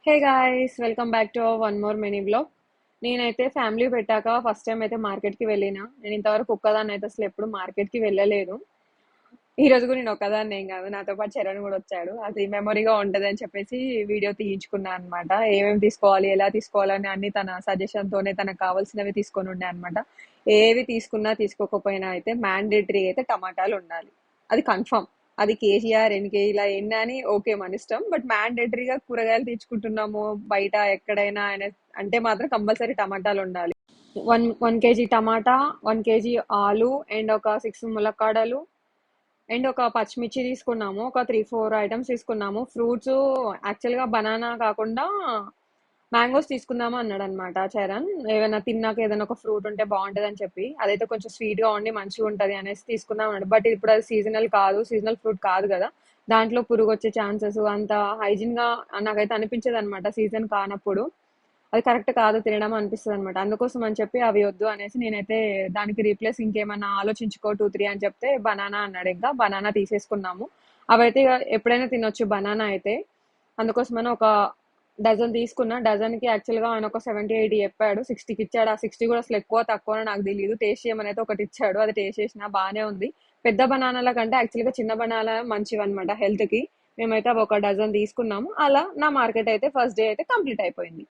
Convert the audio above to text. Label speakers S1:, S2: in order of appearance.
S1: Hey guys, welcome back to our one more mini blog. నేనైతే family పెట్టాక first time అయితే మార్కెట్కి వెళ్ళిన. నేను ఇంతవరకు ఒక్కదాన్ని అయితే అసలు ఎప్పుడు మార్కెట్కి వెళ్ళలేదు. ఈ రోజు కూడా నేను ఒక్కదాన్ని ఏం కాదు, నాతో పాటు చరణ్ కూడా వచ్చాడు. అది మెమొరీగా ఉంటది అని చెప్పేసి వీడియో తీయించుకున్నా అనమాట. ఏమేమి తీసుకోవాలి, ఎలా తీసుకోవాలని అన్ని తన సజెషన్ తోనే తనకు కావాల్సినవి తీసుకొని ఉండే అనమాట. ఏవి తీసుకున్నా తీసుకోకపోయినా అయితే మ్యాండేటరీ అయితే టమాటాలు ఉండాలి. అది కన్ఫర్మ్. అది కేజీఆర్ ఎన్ని కేజీలా ఎన్ని అని ఓకే మన ఇష్టం. బట్ మ్యాండేటరీగా కూరగాయలు తెచ్చుకుంటున్నాము బయట ఎక్కడైనా అంటే మాత్రం కంపల్సరీ టమాటాలు ఉండాలి. వన్ కేజీ టమాటా, 1 కేజీ ఆలు, అండ్ ఒక 6 ములక్కాడలు, అండ్ ఒక పచ్చిమిర్చి తీసుకున్నాము. ఒక 3-4 ఐటమ్స్ తీసుకున్నాము. ఫ్రూట్స్ యాక్చువల్గా బనానా కాకుండా మ్యాంగోస్ తీసుకుందాము అన్నాడు అనమాట చరణ్. ఏమైనా తిన్నాక ఏదైనా ఒక ఫ్రూట్ ఉంటే బాగుంటది అని చెప్పి, అదైతే కొంచెం స్వీట్ గా ఉండి మంచిగా ఉంటది అనేసి తీసుకుందాం అన్నాడు. బట్ ఇప్పుడు అది సీజనల్ కాదు, సీజనల్ ఫ్రూట్ కాదు కదా. దాంట్లో పురుగు వచ్చే ఛాన్సెస్ అంత హైజీన్ గా నాకైతే అనిపించదు అనమాట సీజన్ కానప్పుడు. అది కరెక్ట్ కాదు తినడం అనిపిస్తుంది అనమాట. అందుకోసం అని చెప్పి అవి వద్దు అనేసి నేనైతే దానికి రీప్లేస్ ఇంకేమన్నా ఆలోచించుకో 2-3 అని చెప్తే బనానా అన్నాడు. ఇంకా బనానా తీసేసుకున్నాము. అవైతే ఇక ఎప్పుడైనా తినొచ్చు బనానా అయితే. అందుకోసమని ఒక డజన్ తీసుకున్నా. డజన్ కి యాక్చువల్ గా ఆయన ఒక 70-80 చెప్పాడు. 60కి ఇచ్చాడు. ఆ 60 కూడా అసలు ఎక్కువ తక్కువ నాకు తెలియదు. టేస్ట్ చేయమని అయితే ఒకటి ఇచ్చాడు. అది టేస్ట్ చేసినా బాగానే ఉంది. పెద్ద బనానాల కంటే యాక్చువల్ గా చిన్న బనానా మంచివి అనమాట హెల్త్ కి. మేమైతే అవి ఒక డజన్ తీసుకున్నాము. అలా నా మార్కెట్ అయితే ఫస్ట్ డే అయితే కంప్లీట్ అయిపోయింది.